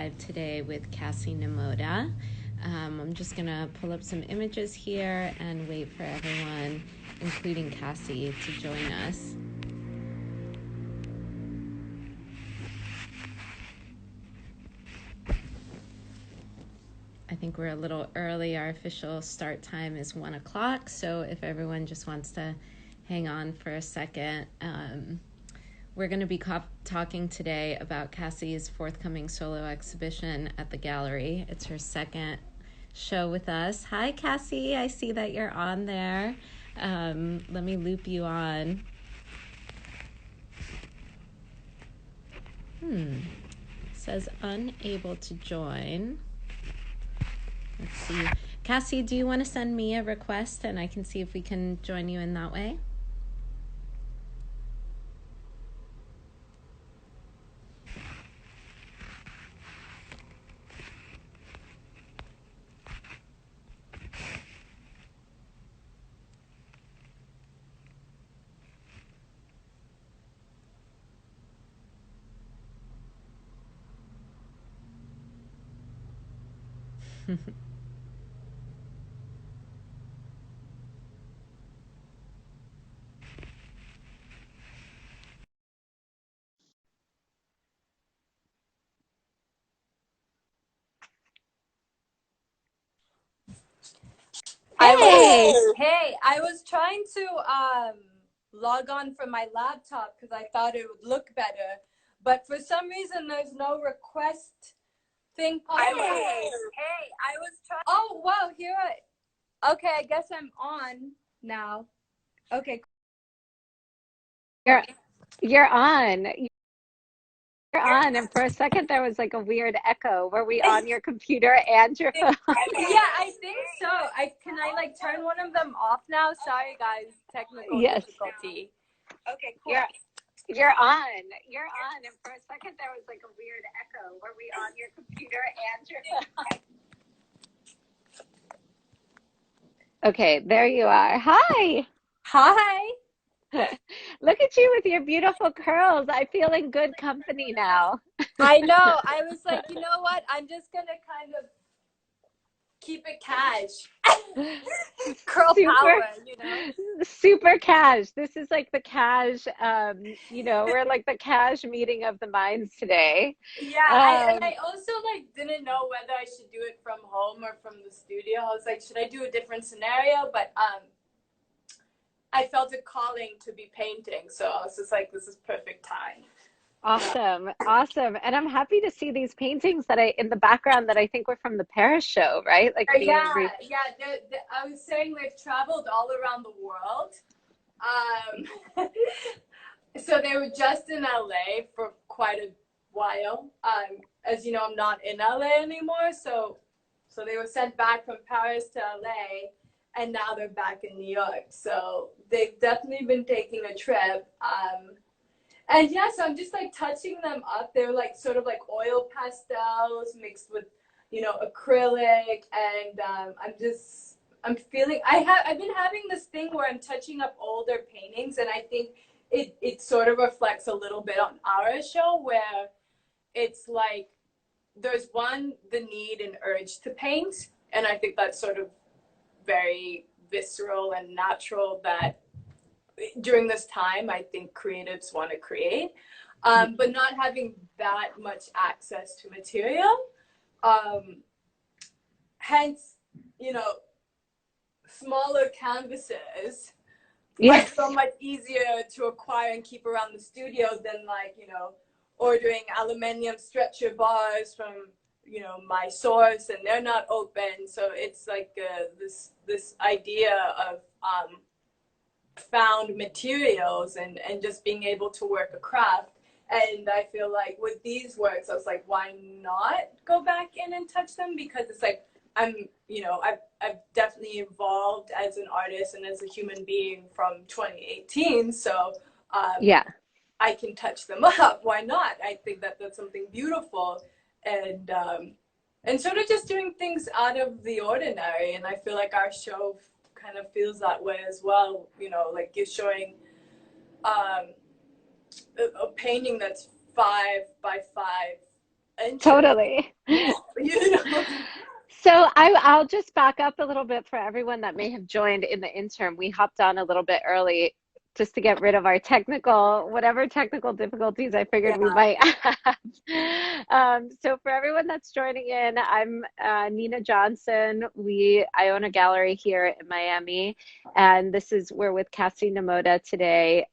live today with Cassi Namoda. I'm just going to pull up some images here and wait for everyone, including Cassi, to join us. I think we're a little early. Our official start time is 1 o'clock, so if everyone just wants to hang on for a second. We're going to be talking today about Cassi's forthcoming solo exhibition at the gallery. It's her second show with us. Hi, Cassi. I see that you're on there. Let me loop you on. It says unable to join. Let's see. Cassi, do you want to send me a request and I can see if we can join you in that way? Hey, I was trying to log on from my laptop because I thought it would look better, but for some reason there's no request thing. I was trying. Oh, wow, here okay, I guess I'm on now. Okay. You're on. You're on, and for a second there was like a weird echo. Were we on your computer and your phone? Yeah, I think so. Can I like turn one of them off now? Sorry guys, technical difficulty. Okay, cool. You're on. You're on, and for a second there was like a weird echo. Were we on your computer and your phone? Okay, there you are. Hi. Hi. Look at you with your beautiful curls. I feel in good company now. I know. I was like, you know what? I'm just going to kind of keep it cash. Curl power, you know? Super cash. This is like the cash, we're like the cash meeting of the minds today. Yeah, and I also like didn't know whether I should do it from home or from the studio. I was like, should I do a different scenario? But I felt a calling to be painting, so I was just like, this is perfect time. Awesome. And I'm happy to see these paintings that in the background that I think were from the Paris show, right? Like I was saying they've traveled all around the world. So they were just in LA for quite a while. As you know, I'm not in LA anymore, so they were sent back from Paris to LA. And now they're back in New York. So they've definitely been taking a trip. And yeah, so I'm just like touching them up. They're like sort of like oil pastels mixed with, acrylic. And I'm feeling, I've been having this thing where I'm touching up older paintings. And I think it sort of reflects a little bit on our show where it's like, there's the need and urge to paint. And I think that's sort of very visceral and natural that during this time I think creatives want to create, but not having that much access to material, hence smaller canvases are so much easier to acquire and keep around the studio than like ordering aluminium stretcher bars from my source, and they're not open. So it's like this idea of found materials and just being able to work a craft. And I feel like with these works, I was like, why not go back in and touch them? Because it's like I've definitely evolved as an artist and as a human being from 2018. So I can touch them up. Why not? I think that that's something beautiful. And sort of just doing things out of the ordinary. And I feel like our show kind of feels that way as well. Like you're showing a painting that's 5 by 5 interest. Totally. More, you know. So I'll just back up a little bit for everyone that may have joined in the interim. We hopped on a little bit early just to get rid of our whatever technical difficulties I figured we Yeah. might have. So for everyone that's joining in, I'm Nina Johnson. I own a gallery here in Miami, and we're with Cassi Namoda today.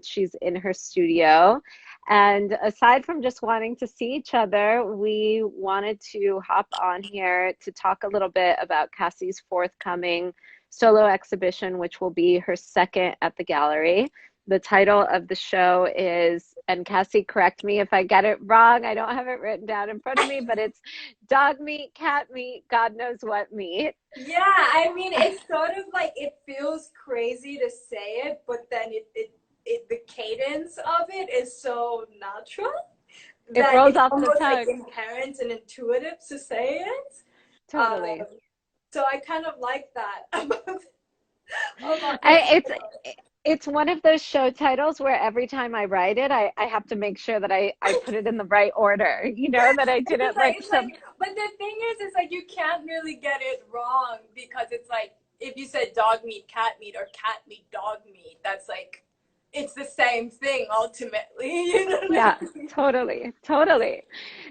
She's in her studio. And aside from just wanting to see each other, we wanted to hop on here to talk a little bit about Cassie's forthcoming solo exhibition, which will be her second at the gallery. The title of the show is, and Cassie, correct me if I get it wrong, I don't have it written down in front of me, but it's Dog Meat, Cat Meat, God Knows What Meat. Yeah, I mean, it's sort of like it feels crazy to say it, but then the cadence of it is so natural It that rolls it's off the almost like tongue. inherent and intuitive to say it. Um, Totally. so I kind of like that about the I, it's show. it's one of those show titles where every time I write it, I have to make sure that I put it in the right order, that I It's just didn't like like it's some. like, but the thing is, it's like you can't really get it wrong because it's like if you said dog meat, cat meat, or cat meat, dog meat, that's like it's the same thing ultimately. You know what Yeah, I mean? totally, totally.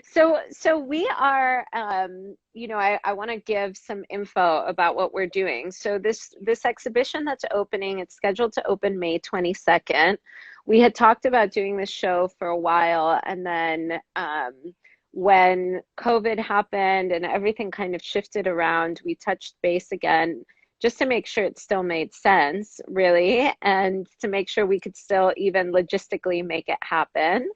So we are, I want to give some info about what we're doing. So this exhibition that's opening, it's scheduled to open May 22nd. We had talked about doing this show for a while, and then when COVID happened and everything kind of shifted around, we touched base again just to make sure it still made sense, really, and to make sure we could still even logistically make it happen.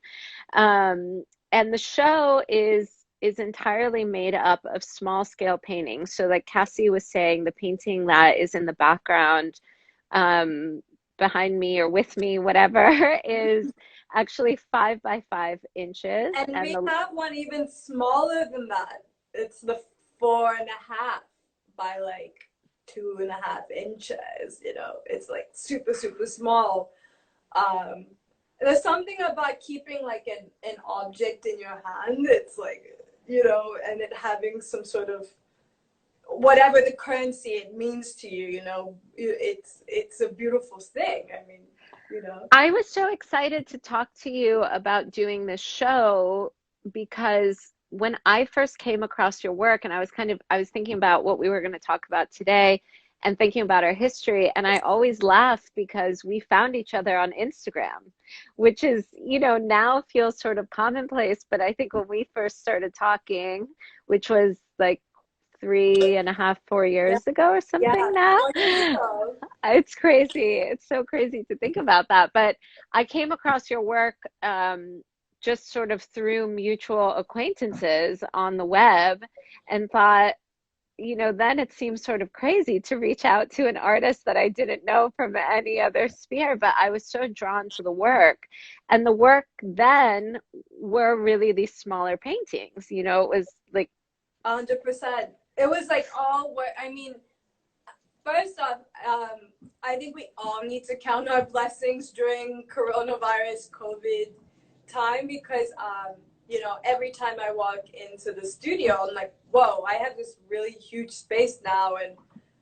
And the show is entirely made up of small scale paintings. So, like Cassie was saying, the painting that is in the background um, behind me or with me, whatever, is actually 5 by 5 inches, And and we the have one even smaller than that. It's the 4.5 by like 2.5 inches. You know, it's like super super small. Um, there's something about keeping like an object in your hand. It's like, and it having some sort of whatever the currency it means to you. It's a beautiful thing. I mean, you know. I was so excited to talk to you about doing this show because when I first came across your work and I was thinking about what we were going to talk about today and thinking about our history, and I always laugh because we found each other on Instagram, which is, now feels sort of commonplace, but I think when we first started talking, which was like 3.5, four Yeah, years ago or yeah, something now. 4 years ago. It's crazy. It's so crazy to think about that. But I came across your work just sort of through mutual acquaintances on the web and thought, then it seems sort of crazy to reach out to an artist that I didn't know from any other sphere. But I was so drawn to the work. And the work then were really these smaller paintings. It was like, 100%. It was like all what I mean. First off, I think we all need to count our blessings during coronavirus COVID time because, every time I walk into the studio, I'm like, whoa, I have this really huge space now and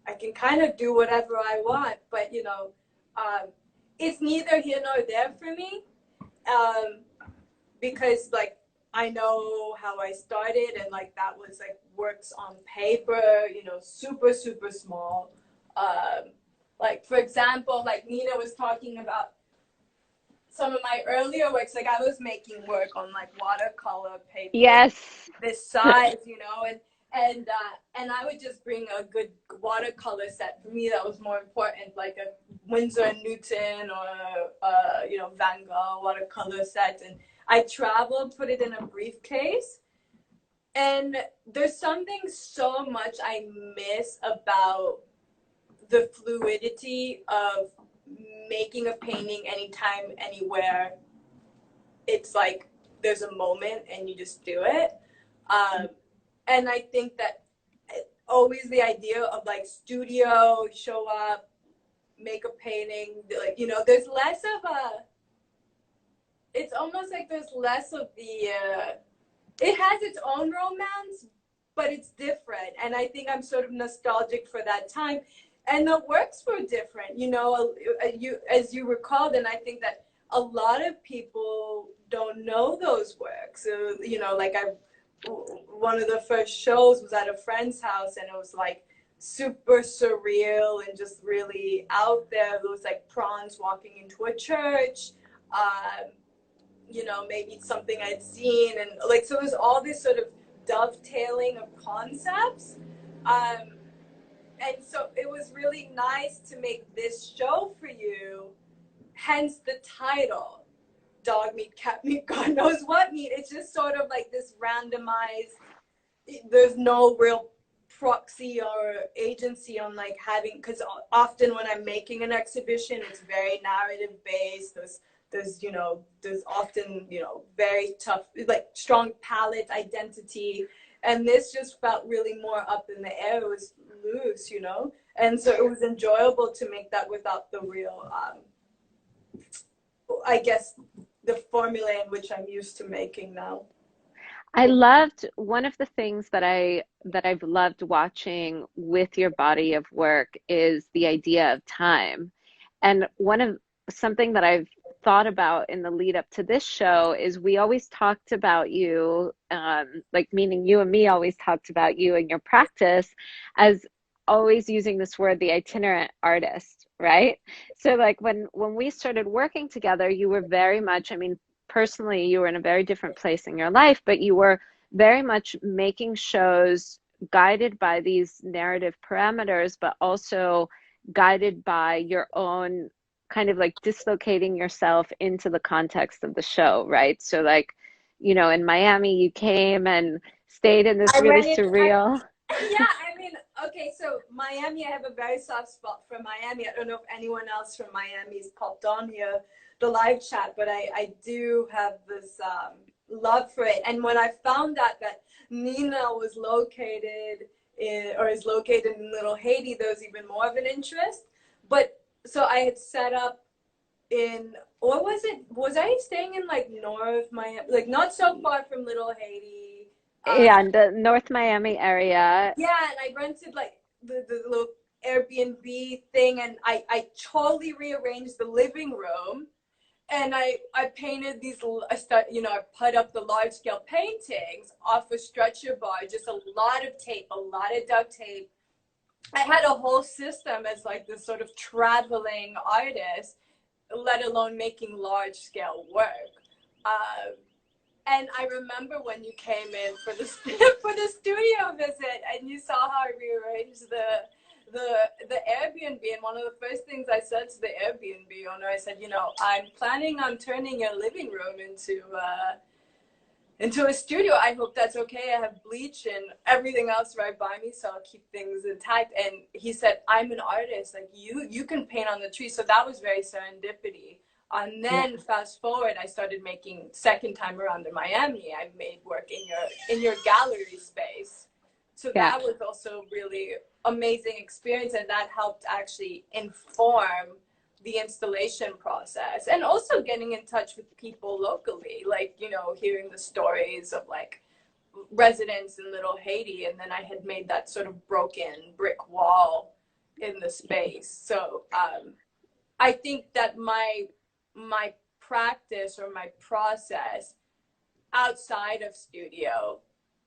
I can kind of do whatever I want. But, it's neither here nor there for me um, because, like, I know how I started and, like, that was, like, works on paper, super, super small. Um, like for example, like Nina was talking about some of my earlier works, like I was making work on like watercolor paper yes. this size, and I would just bring a good watercolor set. For me, that was more important, like a Winsor and Newton or Van Gogh watercolor set. And I traveled, put it in a briefcase, and there's something so much I miss about the fluidity of making a painting anytime, anywhere. It's like there's a moment and you just do it. Um, and I think that always the idea of like studio, show up, make a painting, like, there's less of a, it's almost like there's less of the it has its own romance, but it's different. And I think I'm sort of nostalgic for that time. And the works were different, you as you recalled, and I think that a lot of people don't know those works. So, like one of the first shows was at a friend's house, and it was like super surreal and just really out there. It was like prawns walking into a church. Um, maybe something I'd seen, and like so there's all this sort of dovetailing of concepts. Um, and so it was really nice to make this show for you, hence the title, Dog Meat, Cat Meat, God knows what meat. It's just sort of like this randomized, there's no real proxy or agency on like having, because often when I'm making an exhibition, it's very narrative based. There's often very tough, like strong palette identity, and this just felt really more up in the air. It was loose, and so it was enjoyable to make that without the real I guess the formula in which I'm used to making now. I loved one of the things that I've loved watching with your body of work is the idea of time. And one of something that I've thought about in the lead up to this show is we always talked about you, like meaning you and me always talked about you and your practice as always using this word, the itinerant artist, right? So like when we started working together, you were very much, I mean, personally, you were in a very different place in your life, but you were very much making shows guided by these narrative parameters, but also guided by your own kind of like dislocating yourself into the context of the show, right? So, like, in Miami, you came and stayed in this I really ran it. surreal. Yeah, I mean, okay, so Miami, I have a very soft spot for Miami. I don't know if anyone else from Miami's popped on here, the live chat, but I do have this love for it. And when I found out that Nina was located or is located in Little Haiti, there was even more of an interest. But so I had set up in, or was I staying in like North Miami, like not so far from Little Haiti? Yeah, in the North Miami area. Yeah, and I rented like the little Airbnb thing, and I totally rearranged the living room, and I painted these. I put up the large scale paintings off a stretcher bar, just a lot of tape, a lot of duct tape. I had a whole system as like this sort of traveling artist, let alone making large scale work. Um, and I remember when you came in for the for the studio visit, and you saw how I rearranged the Airbnb. And one of the first things I said to the Airbnb owner, I said, I'm planning on turning your living room into a studio. I hope that's okay. I have bleach and everything else right by me, so I'll keep things intact. And he said, I'm an artist. Like you can paint on the tree. So that was very serendipity. And Yeah, then fast forward, I started making second time around in Miami. I made work in your gallery space. So yeah, that was also really amazing experience, and that helped actually inform the installation process, and also getting in touch with people locally, like hearing the stories of like residents in Little Haiti, and then I had made that sort of broken brick wall in the space. So I think that my practice or my process outside of studio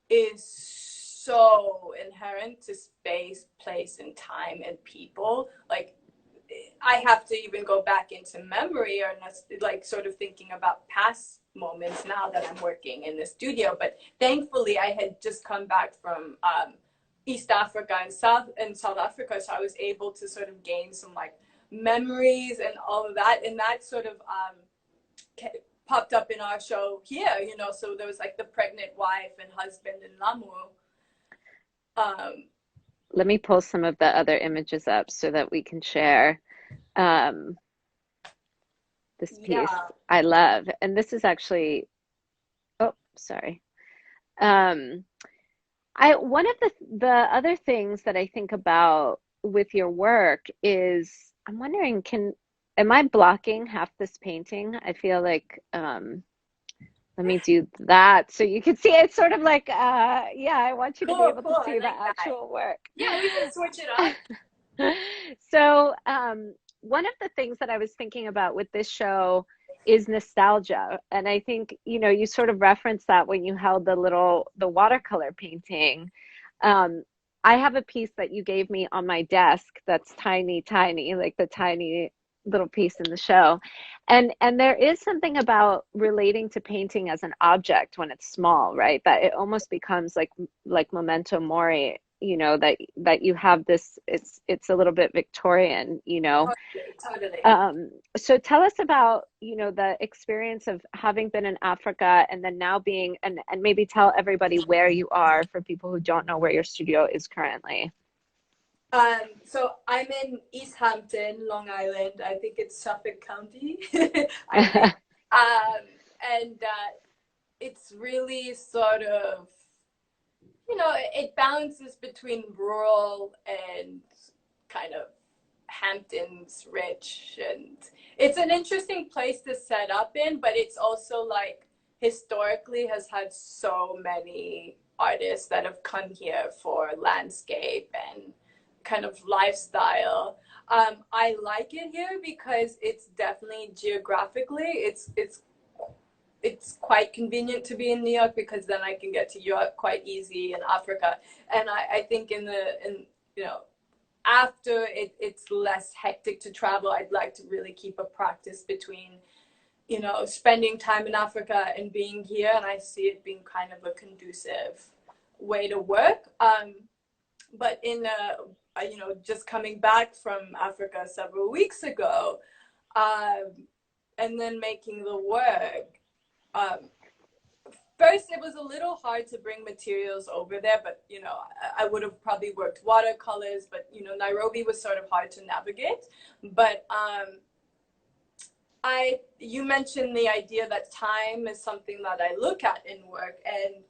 is so inherent to space, place, and time and people. Like I have to even go back into memory, or like sort of thinking about past moments now that I'm working in the studio. But thankfully, I had just come back from East Africa and South Africa, so I was able to sort of gain some like memories and all of that, and that sort of popped up in our show here. So there was like the pregnant wife and husband in Lamu. Um, let me pull some of the other images up so that we can share um, this piece yeah, I love. And this is actually, oh, sorry. Um, I one of the other things that I think about with your work is I'm wondering, am I blocking half this painting? I feel like Let me do that so you can see. It's sort of like, yeah, I want you to be Cool, able to cool. I see the like that. actual work. Yeah, we can switch it up. So, one of the things that I was thinking about with this show is nostalgia. And I think, you sort of referenced that when you held the watercolor painting. Um, I have a piece that you gave me on my desk that's tiny, tiny, like the tiny little piece in the show. And there is something about relating to painting as an object when it's small, right? That it almost becomes like memento mori, that you have this, it's a little bit Victorian. Totally, totally. So tell us about, the experience of having been in Africa and then now being, and maybe tell everybody where you are for people who don't know where your studio is currently. So I'm in East Hampton, Long Island. I think it's Suffolk County, I think. Um, and it's really sort of, it bounces between rural and kind of Hampton's rich. And it's an interesting place to set up in, but it's also like historically has had so many artists that have come here for landscape and kind of lifestyle. I like it here because it's definitely geographically, it's quite convenient to be in New York because then I can get to Europe quite easy in Africa. And I think in after it's less hectic to travel, I'd like to really keep a practice between, spending time in Africa and being here. And I see it being kind of a conducive way to work. But just coming back from Africa several weeks ago, and then making the work, um, first it was a little hard to bring materials over there, but I would have probably worked watercolors, but Nairobi was sort of hard to navigate. But you mentioned the idea that time is something that I look at in work, and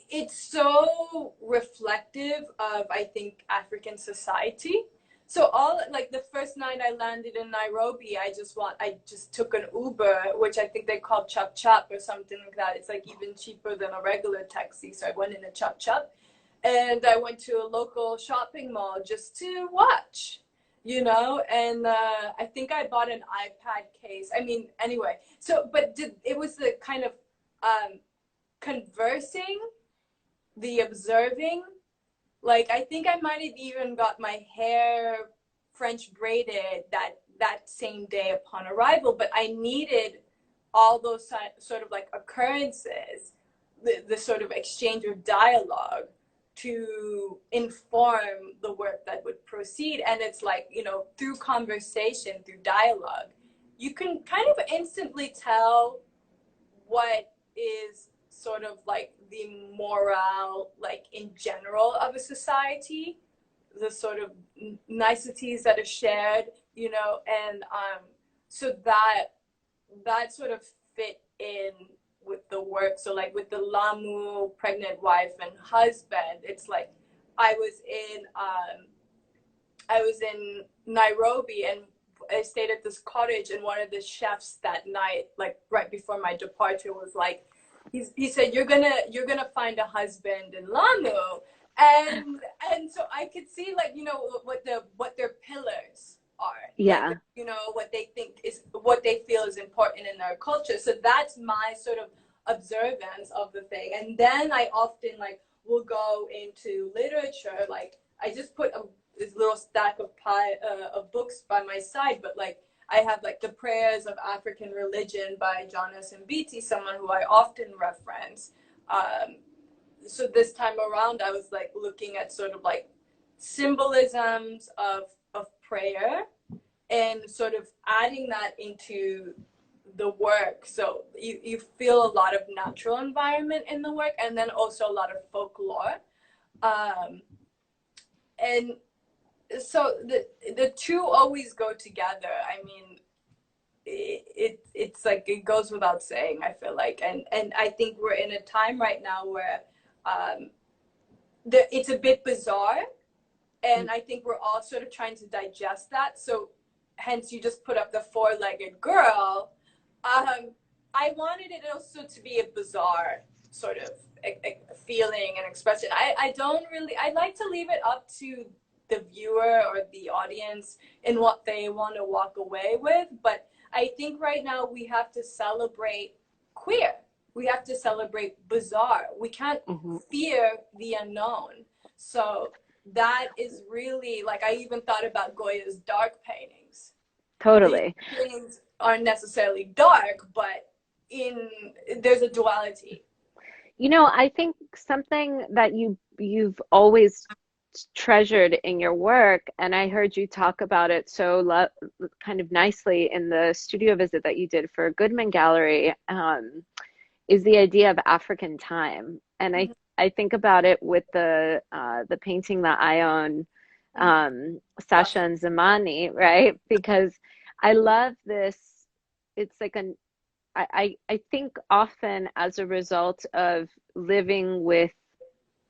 it's so reflective of, I think, African society. So all like the first night I landed in Nairobi, I just took an Uber, which I think they call chop chop or something like that. It's like even cheaper than a regular taxi. So I went in a chop chop, and I went to a local shopping mall just to watch, and I think I bought an iPad case. I mean, anyway. So, but it was the kind of conversing, the observing. Like I think I might have even got my hair French braided that same day upon arrival, but I needed all those sort of like occurrences, the sort of exchange of dialogue to inform the work that would proceed. And it's like, through conversation, through dialogue, you can kind of instantly tell what is sort of like the morale, like in general of a society, the sort of niceties that are shared, and so that sort of fit in with the work. So like with the Lamu pregnant wife and husband, it's like I was in Nairobi, and I stayed at this cottage, and one of the chefs that night, like right before my departure, was like, he said, you're gonna find a husband in Lamu. And so I could see, like, what their pillars are, like, Yeah. what they think is, what they feel is important in their culture. So that's my sort of observance of the thing. And then I often like will go into literature. Like I just put this little stack of books by my side, but like I have like the Prayers of African Religion by John S. Mbiti, someone who I often reference. So this time around, I was like looking at sort of like symbolisms of prayer and sort of adding that into the work. So you feel a lot of natural environment in the work, and then also a lot of folklore. And so the two always go together. I mean, it's like it goes without saying, I feel like. And I think we're in a time right now where it's a bit bizarre, and I think we're all sort of trying to digest that. So hence you just put up the four-legged girl. I wanted it also to be a bizarre sort of feeling and expression. I don't really, I like to leave it up to the viewer or the audience in what they want to walk away with. But I think right now we have to celebrate queer. We have to celebrate bizarre. We can't Hmm. fear the unknown. So that is really like, I even thought about Goya's dark paintings. These Totally. paintings aren't necessarily dark, but in there's a duality. You know, I think something that you've always treasured in your work, and I heard you talk about it so kind of nicely in the studio visit that you did for Goodman Gallery, is the idea of African time. And Mm-hmm. I think about it with the painting that I own, Mm-hmm. Sasha and Zamani, right? Because I love this. It's like an I think often as a result of living with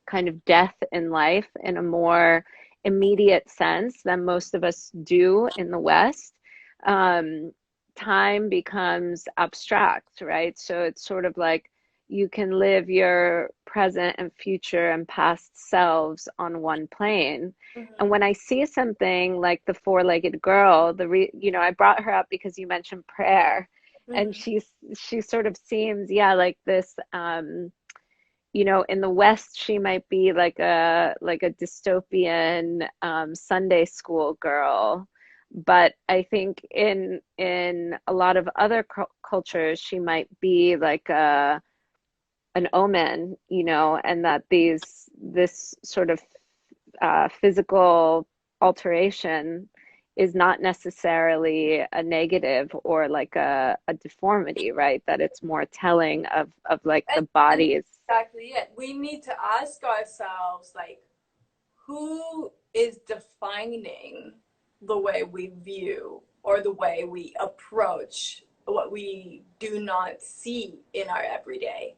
kind of death in life in a more immediate sense than most of us do in the West, um, time becomes abstract, right? So it's sort of like you can live your present and future and past selves on one plane. And when I see something like the four-legged girl, I brought her up because you mentioned prayer, and Mm-hmm. she sort of seems, yeah, like this. In the West, she might be like a dystopian Sunday school girl, but I think in a lot of other cultures, she might be like an omen, and that this sort of physical alteration is not necessarily a negative or like a deformity, right? That it's more telling of like the And body's. exactly it. We need to ask ourselves, like, who is defining the way we view or the way we approach what we do not see in our everyday?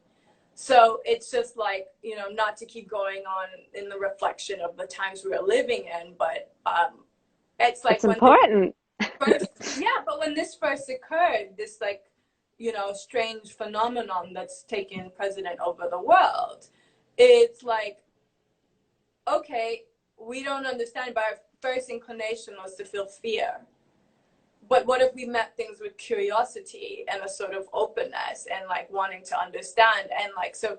So it's just like, not to keep going on in the reflection of the times we are living in, but it's It's like when this important. first, yeah, but when this first occurred, this like, strange phenomenon that's taken precedent over the world, it's like, okay, we don't understand, but our first inclination was to feel fear. But what if we met things with curiosity and a sort of openness and like wanting to understand? And like, so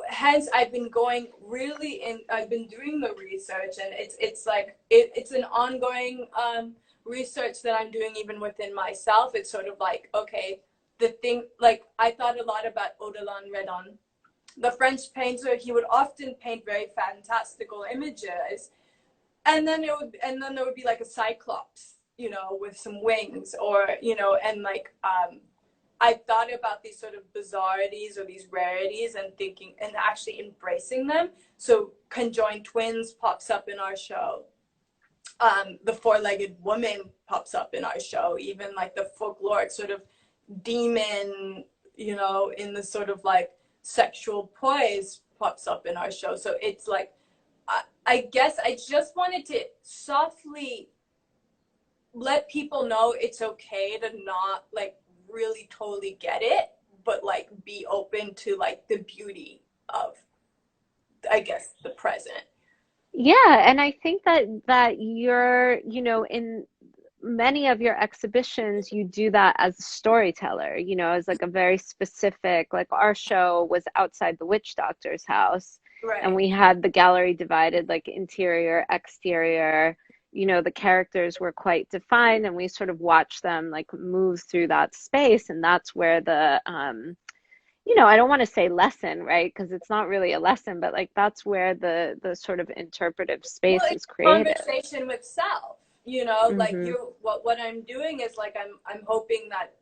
hence I've been going really in, I've been doing the research, and it's like it's an ongoing research that I'm doing even within myself. It's sort of like, okay, the thing, like I thought a lot about Odilon Redon, the French painter. He would often paint very fantastical images, and then there would be like a cyclops, with some wings, or and like I thought about these sort of bizarrities or these rarities and thinking and actually embracing them. So conjoined twins pops up in our show. The four-legged woman pops up in our show. Even like the folkloric sort of demon, in the sort of like sexual poise pops up in our show. So it's like, I guess I just wanted to softly let people know it's okay to not like really totally get it, but like be open to like the beauty of, I guess, the present. Yeah, and I think that you're, in many of your exhibitions, you do that as a storyteller, as like a very specific, like our show was outside the witch doctor's house, and Right. we had the gallery divided like interior, exterior. The characters were quite defined, and we sort of watched them like move through that space, and that's where I don't want to say lesson, right? Because it's not really a lesson, but like that's where the sort of interpretive Well, space it's is a created. conversation with self, like Hmm. you, what I'm doing is like I'm hoping that,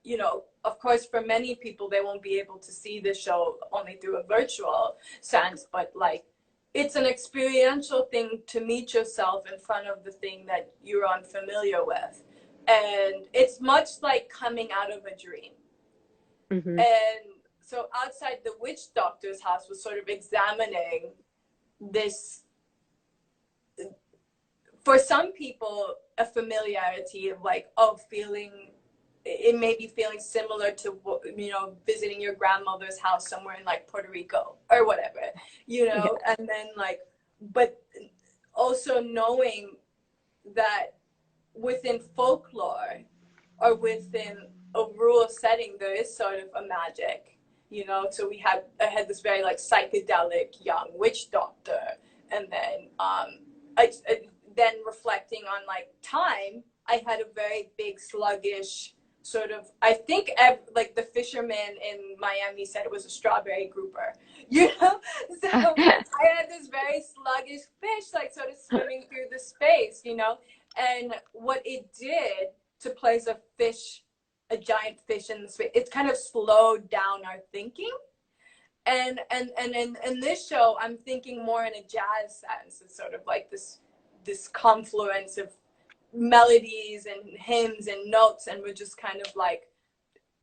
of course for many people they won't be able to see the show only through a virtual sense, but like it's an experiential thing to meet yourself in front of the thing that you're unfamiliar with. And it's much like coming out of a dream. Hmm. And so outside the witch doctor's house was sort of examining this, for some people, a familiarity of like, oh, feeling it may be feeling similar to, you know, visiting your grandmother's house somewhere in like Puerto Rico or whatever, you Yeah. know, and then like, but also knowing that within folklore or within a rural setting, there is sort of a magic, you know. So I had this very like psychedelic young witch doctor, and then then reflecting on like time, I had a very big sluggish sort of, I think like the fisherman in Miami said it was a strawberry grouper, you know. So I had this very sluggish fish like sort of swimming through the space, you know. And what it did to place a giant fish in the space, it kind of slowed down our thinking. And in this show, I'm thinking more in a jazz sense. It's sort of like this confluence of melodies and hymns and notes, and we're just kind of like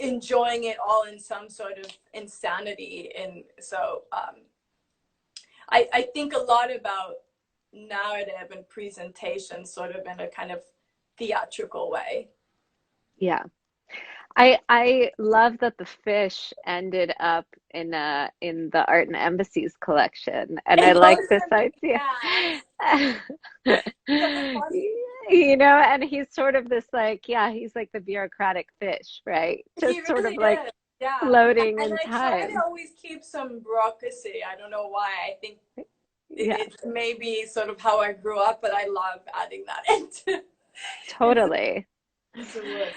enjoying it all in some sort of insanity. And so I think a lot about narrative and presentation sort of in a kind of theatrical way. Yeah. I love that the fish ended up in the Art and Embassies collection, and I It like goes this in idea. so funny. You know, and he's sort of this like, yeah, he's like the bureaucratic fish, right? He Just sort really of like is. Yeah. floating And in I try to time. always keep some bureaucracy. I don't know why. I think Yeah, it's maybe sort of how I grew up, but I love adding that into totally. into work.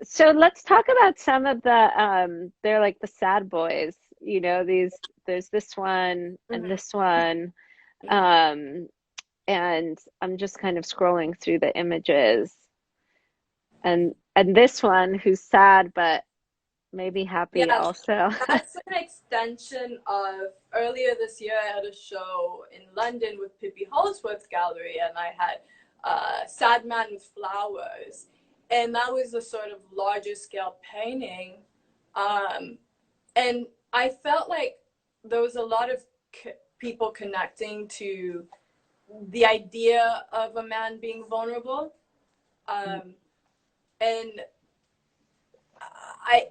So let's talk about some of the they're like the sad boys, you know, there's this one and Mm-hmm. this one. Mm-hmm. Um and I'm just kind of scrolling through the images, and this one who's sad but maybe happy Yeah, also. that's an extension of earlier this year. I had a show in London with Pippi Holsworth Gallery, and I had Sad Man with Flowers, and that was a sort of larger scale painting. Um, and I felt like there was a lot of people connecting to the idea of a man being vulnerable. Um, and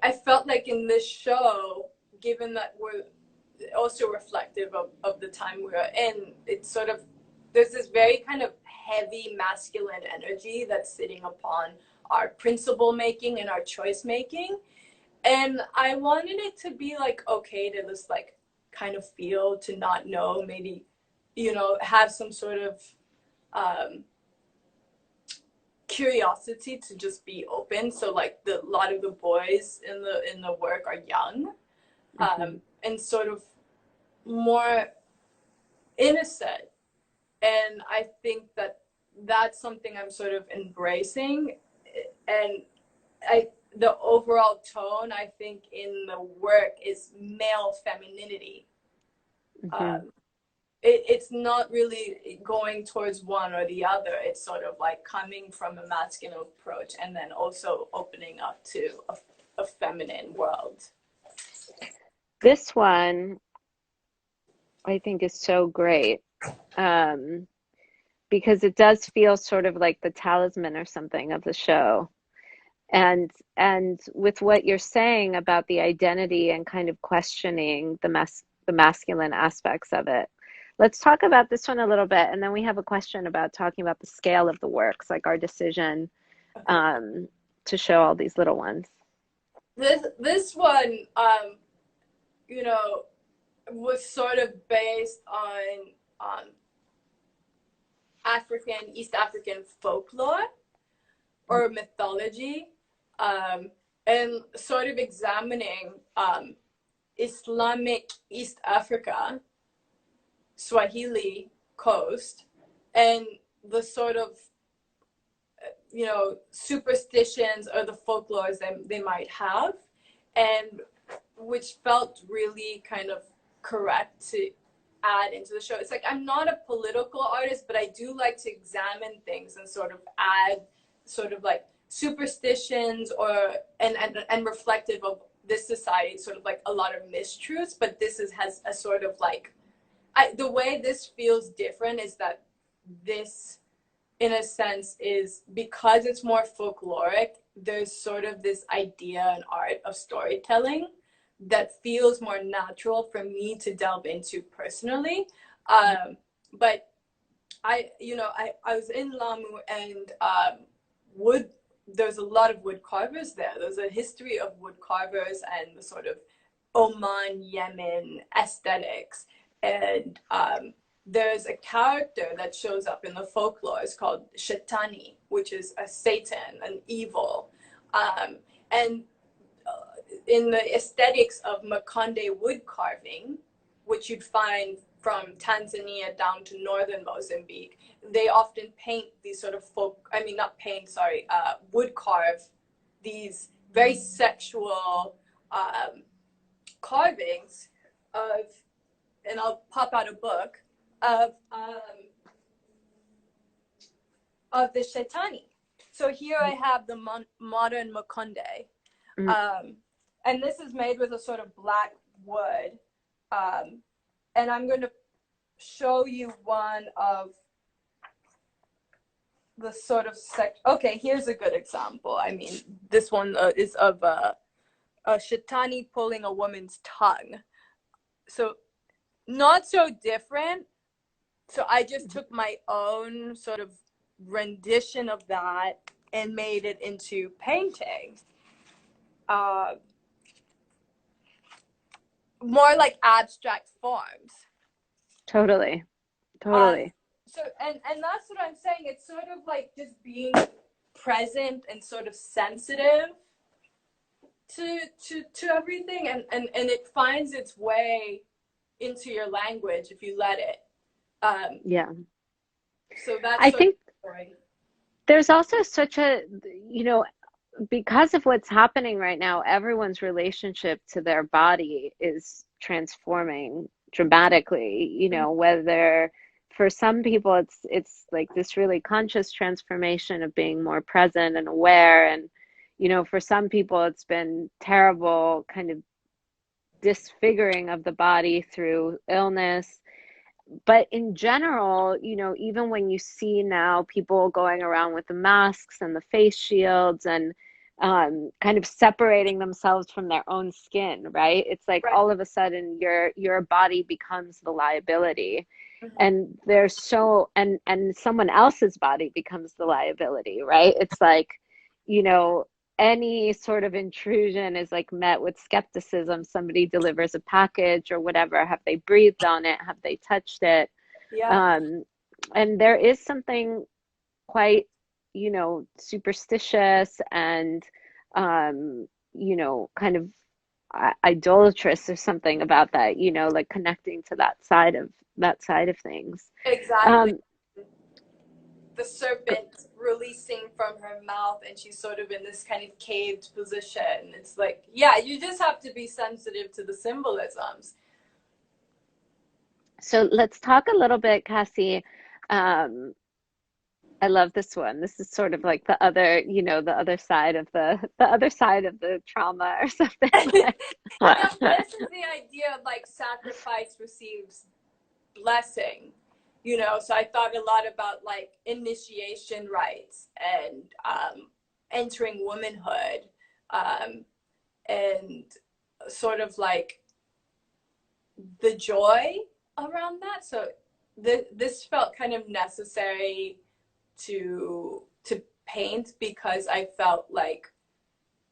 I felt like in this show, given that we're also reflective of the time we're in, it's sort of, there's this very kind of heavy masculine energy that's sitting upon our principle making and our choice making. And I wanted it to be like okay to just like kind of feel, to not know, maybe, you know, have some sort of um, curiosity to just be open. So like a lot of the boys in the work are young, Mhm. and sort of more innocent. And I think that that's something I'm sort of embracing. And I the overall tone I think in the work is male femininity. Mhm. Um, it's not really going towards one or the other. It's sort of like coming from a masculine approach and then also opening up to a feminine world. This one I think is so great. Um, because it does feel sort of like the talisman or something of the show. And with what you're saying about the identity and kind of questioning the masculine aspects of it. Let's talk about this one a little bit, and then we have a question about talking about the scale of the works, like our decision Okay. um, to show all these little ones. This one, you know, was sort of based on East African folklore or mythology, and sort of examining Islamic East Africa, Swahili coast, and the sort of, you know, superstitions or the folklores that they might have, and which felt really kind of correct to add into the show. It's like I'm not a political artist, but I do like to examine things and sort of add sort of like superstitions or and reflective of this society, sort of like a lot of mistruths, but this has a sort of like the way this feels different is that this in a sense, is because it's more folkloric, there's sort of this idea and art of storytelling that feels more natural for me to delve into personally. But I was in Lamu, and wood, there's a lot of wood carvers there. There's a history of wood carvers and the sort of Oman, Yemen aesthetics. And there's a character that shows up in the folklore. It's called Shaitani, which is a Satan, an evil. And in the aesthetics of Makonde wood carving, which you'd find from Tanzania down to northern Mozambique, they often paint these sort of wood carve these very sexual carvings of, and I'll pop out a book of the Shaitani. So here I have the modern Makonde. And this is made with a sort of black wood. And I'm going to show you one of the sort of okay, here's a good example. I mean, this one is of a Shaitani pulling a woman's tongue. So not so different. So I just took my own sort of rendition of that and made it into painting. More like abstract forms. Totally. So and that's what I'm saying. It's sort of like just being present and sort of sensitive to everything, and it finds its way into your language if you let it. Yeah. So that's I sort of think the story. there's also such a, because of what's happening right now, everyone's relationship to their body is transforming dramatically, whether for some people it's like this really conscious transformation of being more present and aware, and for some people it's been terrible kind of disfiguring of the body through illness. But in general, even when you see now people going around with the masks and the face shields and kind of separating themselves from their own skin, right? It's like Right. all of a sudden your body becomes the liability, Mm-hmm. and there's and someone else's body becomes the liability, right? It's like, any sort of intrusion is like met with skepticism. Somebody delivers a package or whatever. Have they breathed on it? Have they touched it? Yeah. And there is something quite, superstitious and, kind of idolatrous or something about that, like connecting to that side of things. Exactly. Um, The serpent releasing from her mouth, and she's sort of in this kind of caved position. It's like, yeah, you just have to be sensitive to the symbolisms. so let's talk a little bit, Cassie. Um, I love this one. This is sort of like the other, the other side of the trauma or something. This is the idea of like sacrifice receives blessing, so I thought a lot about like initiation rites and entering womanhood, and sort of like the joy around that. So this felt kind of necessary to paint, because I felt like,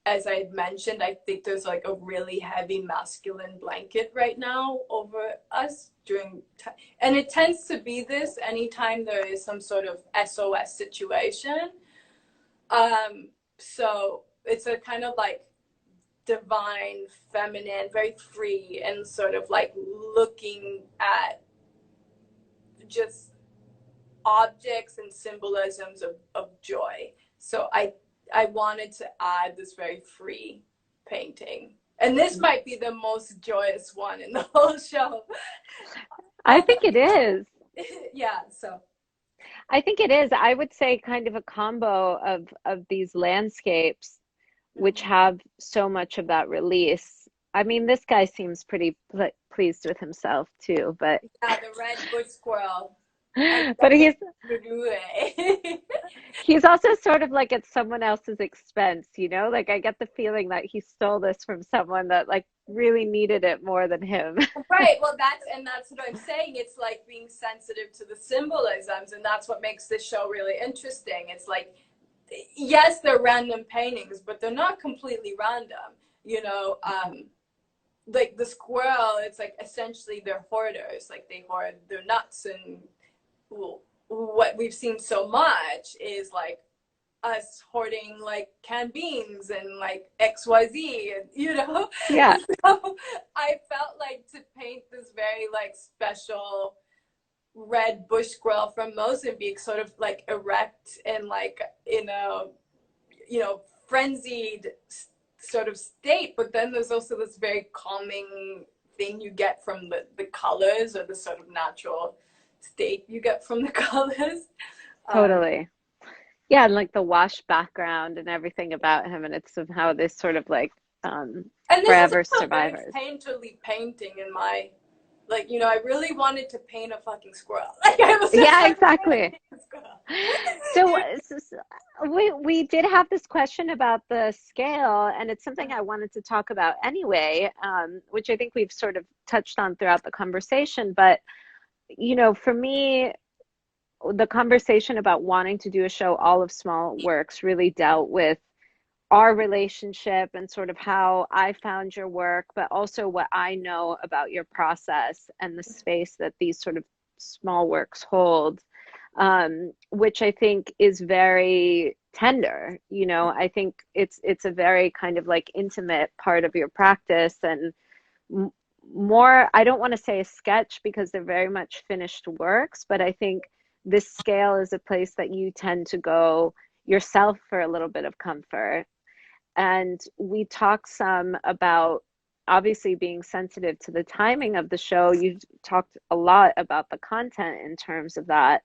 as I had mentioned, I think there's like a really heavy masculine blanket right now over us and it tends to be this anytime there is some sort of SOS situation. So it's a kind of like divine, feminine, very free, and sort of like looking at just objects and symbolisms of joy. So I wanted to add this very free painting. And this might be the most joyous one in the whole show. I think it is. Yeah, so. I think it is. I would say kind of a combo of these landscapes, which have so much of that release. I mean, this guy seems pretty pleased with himself too, but Yeah, the red bush squirrel. and But get to do it. he's also sort of like at someone else's expense, you know? Like I get the feeling that he stole this from someone that like really needed it more than him. Right. Well, that's what I'm saying. It's like being sensitive to the symbolisms, and that's what makes this show really interesting. It's like, yes, they're random paintings, but they're not completely random. You know, like the squirrel, it's like essentially they're hoarders. Like they hoard their nuts, and well, what we've seen so much is like us hoarding like canned beans and like XYZ, and Yeah. so I felt like to paint this very like special red bush squirrel from Mozambique, sort of like erect and like in a frenzied sort of state, but then there's also this very calming thing you get from the colors, or the sort of natural state you get from the colors. um, Totally. Yeah, and like the wash background and everything about him, and it's somehow this sort of like um And this is forever also very survivors. painterly painting in my, like, I really wanted to paint a fucking squirrel. Like, I was just Yeah, like, I want to exactly. paint a squirrel. So, we did have this question about the scale, and it's something I wanted to talk about anyway, which I think we've sort of touched on throughout the conversation. But for me, the conversation about wanting to do a show all of small works really dealt with our relationship and sort of how I found your work, but also what I know about your process and the space that these sort of small works hold, which I think is very tender. I think it's a very kind of like intimate part of your practice, and more, I don't want to say a sketch because they're very much finished works, but I think this scale is a place that you tend to go yourself for a little bit of comfort. And we talked some about obviously being sensitive to the timing of the show. You've talked a lot about the content in terms of that.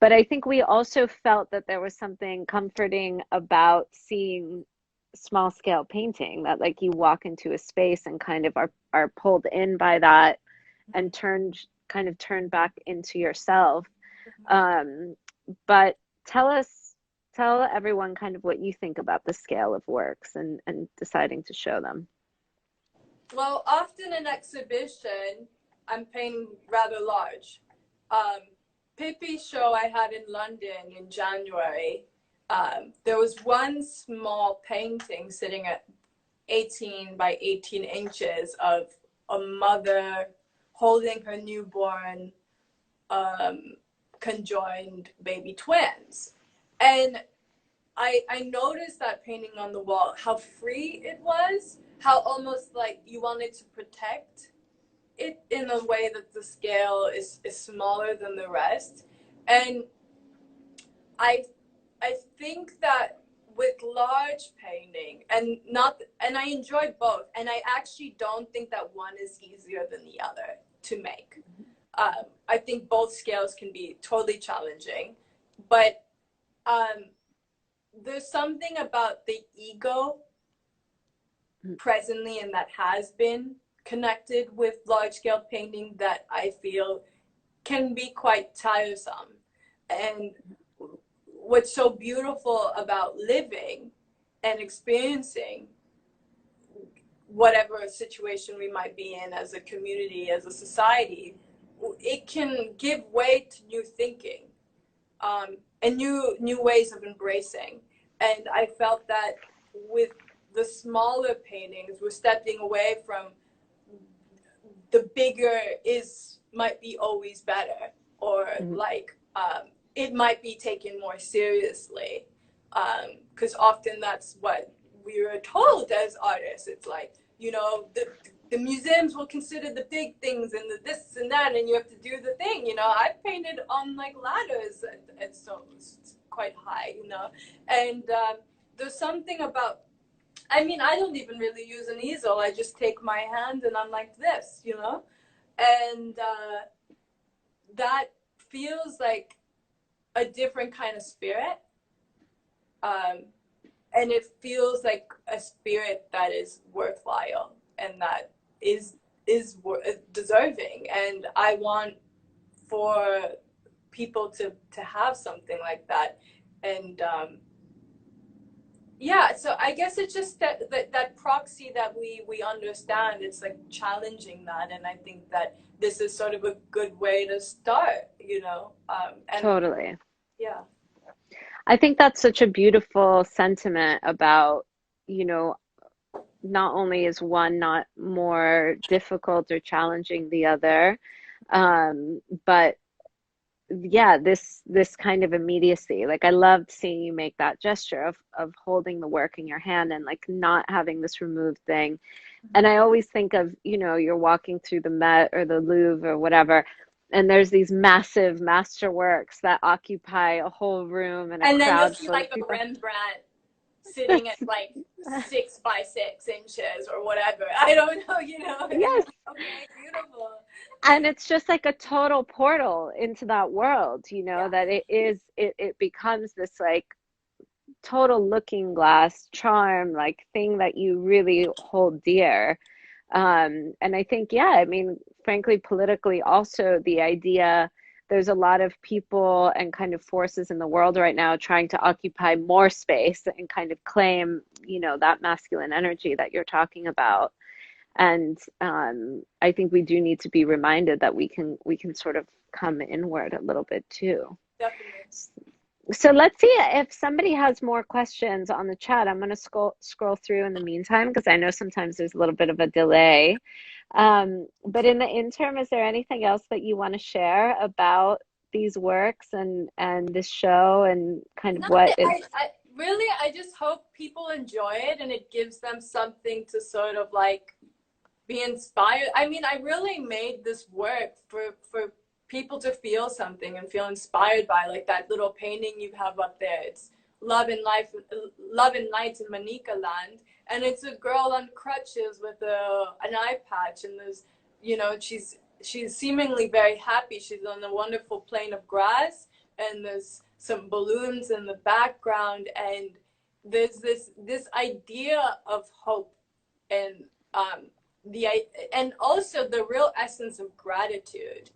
But I think we also felt that there was something comforting about seeing small scale painting, that like you walk into a space and kind of are pulled in by that and turned back into yourself. Um, but tell us, tell everyone kind of what you think about the scale of works and deciding to show them. Well, often in exhibition, I'm painting rather large. Pippi's show I had in London in January, there was one small painting sitting at 18 by 18 inches of a mother holding her newborn, um, conjoined baby twins. And I noticed that painting on the wall, how free it was, how almost like you wanted to protect it in a way that the scale is smaller than the rest. And I I think that with large painting, and I enjoy both, and I actually don't think that one is easier than the other to make. I think both scales can be totally challenging, but um, there's something about the ego presently and that has been connected with large scale painting that I feel can be quite tiresome. And what's so beautiful about living and experiencing whatever situation we might be in as a community, as a society, it can give way to new thinking, and new ways of embracing. And I felt that with the smaller paintings, we're stepping away from the bigger is might be always better, or Mhm. like it might be taken more seriously, because often that's what we were told as artists. It's like, the museums will consider the big things and the this and that, and you have to do the thing. I've painted on like ladders, and so it's quite high, and there's something about, I mean, I don't even really use an easel. I just take my hand and I'm like this, and that feels like a different kind of spirit. Um, and it feels like a spirit that is worthwhile and that is deserving. And I want for people to have something like that. And yeah, so I guess it's just that proxy that we understand. It's like challenging that, and I think that this is sort of a good way to start, you know. And Totally. yeah, I think that's such a beautiful sentiment about, you know, not only is one not more difficult or challenging the other, but yeah, this kind of immediacy. Like I loved seeing you make that gesture of holding the work in your hand and like not having this removed thing. And I always think of, you know, you're walking through the Met or the Louvre or whatever, and there's these massive masterworks that occupy a whole room and a and then you'll crowd see full of like a people. Rembrandt sitting at like 6 by 6 inches or whatever. I don't know, you know. And you're Yes. like, okay, beautiful. And it's just like a total portal into that world, you know, Yeah. that it becomes this like total looking glass charm, like thing that you really hold dear. And I think, yeah, I mean, frankly, politically, also the idea there's a lot of people and kind of forces in the world right now trying to occupy more space and kind of claim, you know, that masculine energy that you're talking about. And I think we do need to be reminded that we can sort of come inward a little bit too. Definitely. So let's see if somebody has more questions on the chat. I'm going to scroll through in the meantime because I know sometimes there's a little bit of a delay. But in the interim, is there anything else that you want to share about these works and this show and kind of No, what is I really, I just hope people enjoy it and it gives them something to sort of like be inspired. I mean, I really made this work for people to feel something and feel inspired by, like that little painting you have up there. It's Love and Life, Love and Lights in Manika Land, and it's a girl on crutches with an eye patch, and there's, you know, she's seemingly very happy. She's on a wonderful plain of grass, and there's some balloons in the background, and there's this idea of hope and the and also the real essence of gratitude.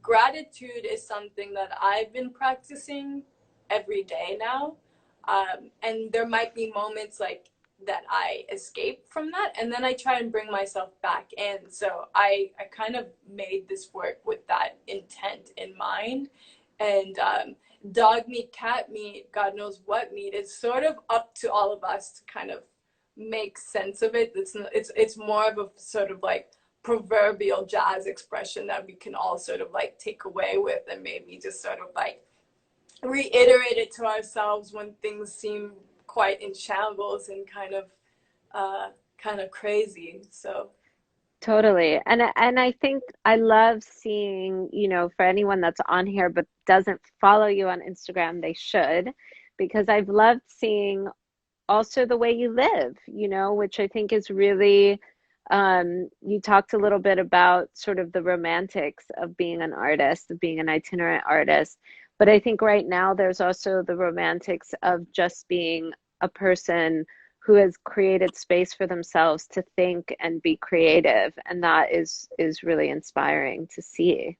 Gratitude is something that I've been practicing every day now, and there might be moments like that I escape from that, and then I try and bring myself back in. So I kind of made this work with that intent in mind, and dog meat, cat meat, God knows what meat, it's sort of up to all of us to kind of make sense of it. It's more of a sort of like proverbial jazz expression that we can all sort of like take away with and maybe just sort of like reiterate it to ourselves when things seem quite in shambles and kind of crazy. So totally. And I think I love seeing, you know, for anyone that's on here but doesn't follow you on Instagram, they should, because I've loved seeing also the way you live, you know, which I think is really, you talked a little bit about sort of the romantics of being an artist, of being an itinerant artist. But I think right now there's also the romantics of just being a person who has created space for themselves to think and be creative. And that is really inspiring to see.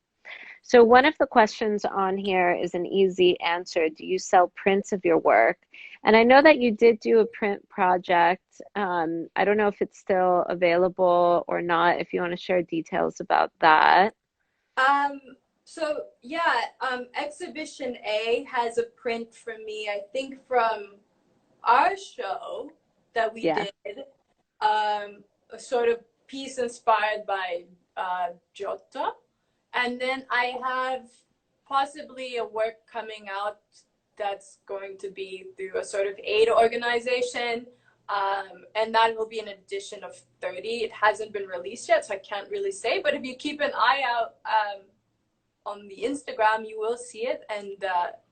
So one of the questions on here is an easy answer. Do you sell prints of your work? And I know that you did do a print project. I don't know if it's still available or not, if you want to share details about that. um so yeah, exhibition A has a print for me, I think from our show that we Yeah. did, a sort of piece inspired by Giotto. And then I have possibly a work coming out that's going to be through a sort of aid organization. And that will be an edition of 30. It hasn't been released yet, so I can't really say. But if you keep an eye out on the Instagram, you will see it. And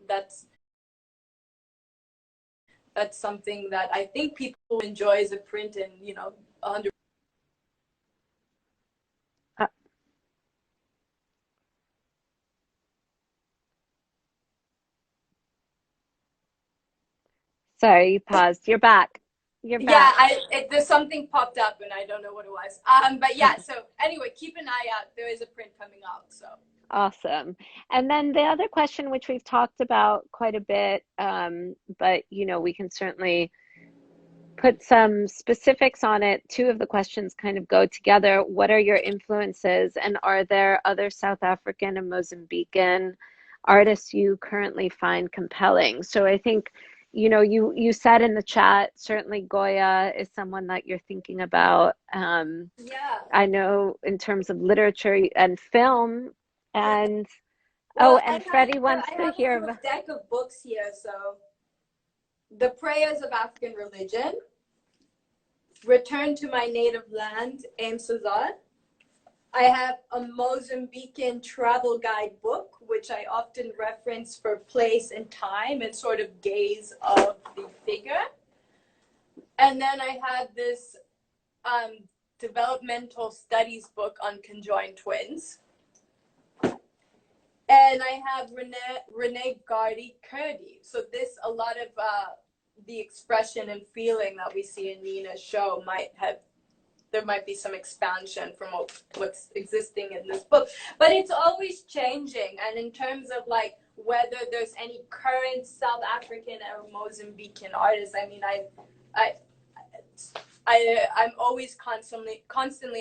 that's something that I think people enjoy as a print, and, you know, 100. Uh, Sorry, you paused. You're back. You're Yeah, back. there's something popped up and I don't know what it was. But yeah, so anyway, keep an eye out. There is a print coming out. So Awesome. And then the other question, which we've talked about quite a bit, but we can certainly put some specifics on it. Two of the questions kind of go together. What are your influences, and are there other South African and Mozambican artists you currently find compelling? So I think, you said in the chat, certainly Goya is someone that you're thinking about. Yeah. I know in terms of literature and film, and oh, Well, and Freddie wants I to have a hear little deck of books here. So, The Prayers of African Religion, Return to My Native Land, Aim Sazad. I have a Mozambican travel guide book, which I often reference for place and time and sort of gaze of the figure. And then I have this developmental studies book on conjoined twins. And I have Renee Gardy Kurdi. So a lot of the expression and feeling that we see in Nina's show there might be some expansion from what's existing in this book. But it's always changing. And in terms of like whether there's any current South African or Mozambican artists, I mean, I'm always constantly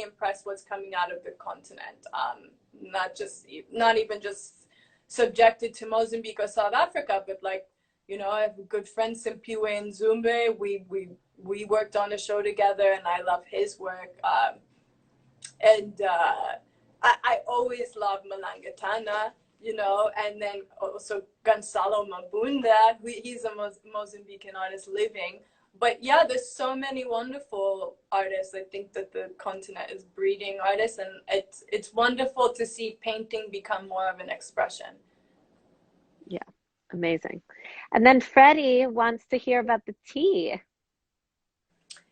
impressed what's coming out of the continent. Not even just subjected to Mozambique or South Africa, but like, I have a good friend Simpiwe in Zumbe. We worked on a show together, and I love his work. I always love Malangatana, and then also Gonzalo Mabunda. He's a Mozambican artist living. But yeah, there's so many wonderful artists. I think that the continent is breeding artists, and it's wonderful to see painting become more of an expression. Yeah, amazing. And then Freddie wants to hear about the tea.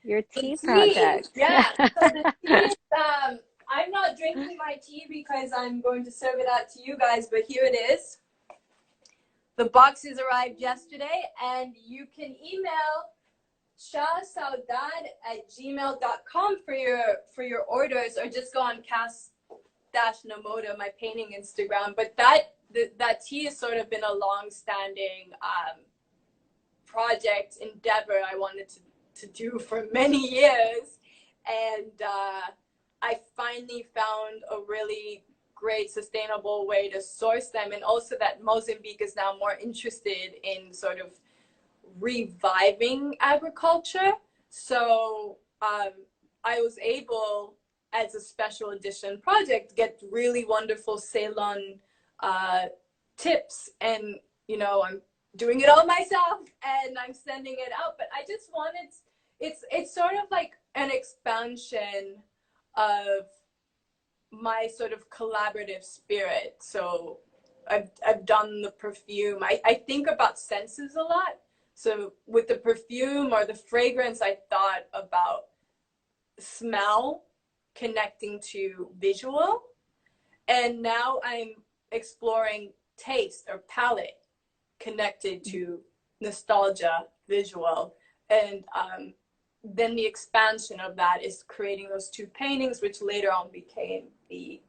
Your tea project. Yeah. So the tea is, I'm not drinking my tea because I'm going to serve it out to you guys, but here it is. The boxes arrived yesterday, and you can email shahsaudade@gmail.com for your orders, or just go on Cassi-Namoda, my painting Instagram. But that tea has sort of been a long-standing project endeavor I wanted to do for many years, and I finally found a really great sustainable way to source them, and also that Mozambique is now more interested in sort of reviving agriculture. So I was able, as a special edition project, get really wonderful Ceylon tips, and I'm doing it all myself, and I'm sending it out. But I just wanted, it's sort of like an expansion of my sort of collaborative spirit. So I've done the perfume. I think about senses a lot. So with the perfume or the fragrance, I thought about smell connecting to visual. And now I'm exploring taste or palette connected to nostalgia, visual. And then the expansion of that is creating those two paintings, which later on became the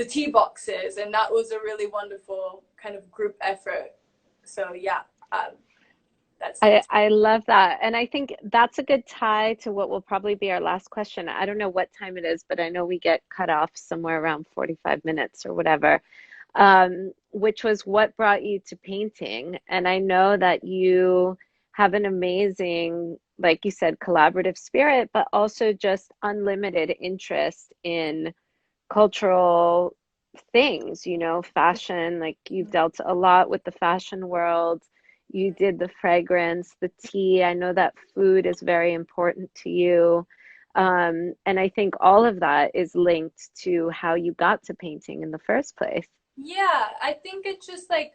tea boxes. And that was a really wonderful kind of group effort. So yeah, I love that. And I think that's a good tie to what will probably be our last question. I don't know what time it is, but I know we get cut off somewhere around 45 minutes or whatever, which was what brought you to painting. And I know that you have an amazing, like you said, collaborative spirit, but also just unlimited interest in cultural things, fashion. Like you've dealt a lot with the fashion world. You did the fragrance, the tea. I know that food is very important to you. And I think all of that is linked to how you got to painting in the first place. Yeah, I think it's just like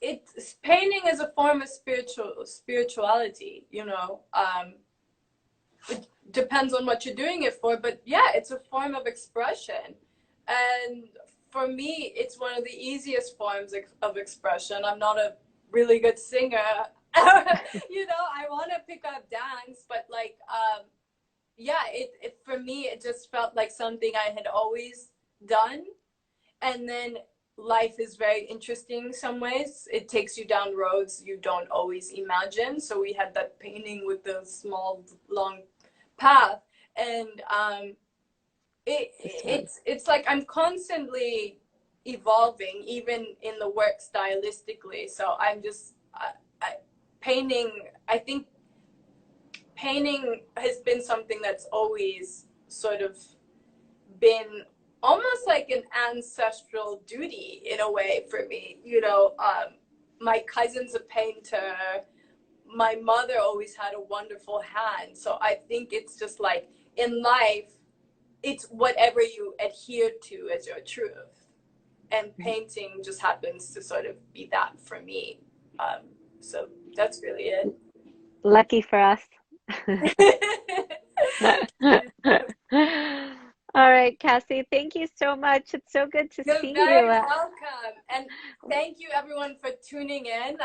it's painting is a form of spirituality, it depends on what you're doing it for, but yeah, it's a form of expression. And for me, it's one of the easiest forms of expression. I'm not a really good singer. I want to pick up dance, but like, yeah, it for me, it just felt like something I had always done. And then life is very interesting in some ways. It takes you down roads you don't always imagine. So we had that painting with the small, long path. And it's like I'm constantly evolving, even in the work stylistically. So I'm just painting. I think painting has been something that's always sort of been almost like an ancestral duty in a way for me. You know, my cousin's a painter. My mother always had a wonderful hand. So I think it's just like in life, it's whatever you adhere to as your truth. And painting just happens to sort of be that for me. So that's really it. Lucky for us. All right, Cassie, thank you so much. It's so good to You're see very you. welcome. And thank you everyone for tuning in.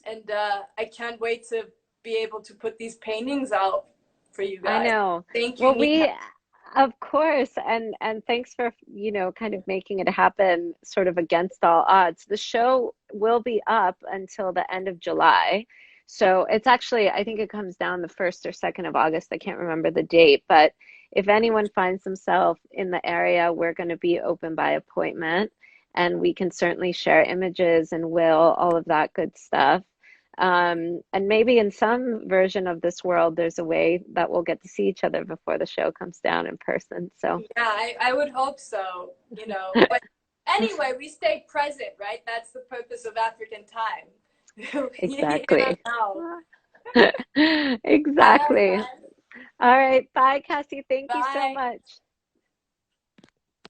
And I can't wait to be able to put these paintings out for you I guys. know. Thank you, Well, Nika. of course, and thanks for, kind of making it happen sort of against all odds. The show will be up until the end of July. So it's actually, I think it comes down the 1st or 2nd of August. I can't remember the date, but if anyone finds themselves in the area, we're going to be open by appointment, and we can certainly share images and all of that good stuff. And maybe in some version of this world, there's a way that we'll get to see each other before the show comes down in person. So, Yeah, I would hope so, you know. But anyway, we stay present, right? That's the purpose of African time. You don't exactly. know. All Exactly. right, All right. Bye, Cassie. Thank you so bye. much.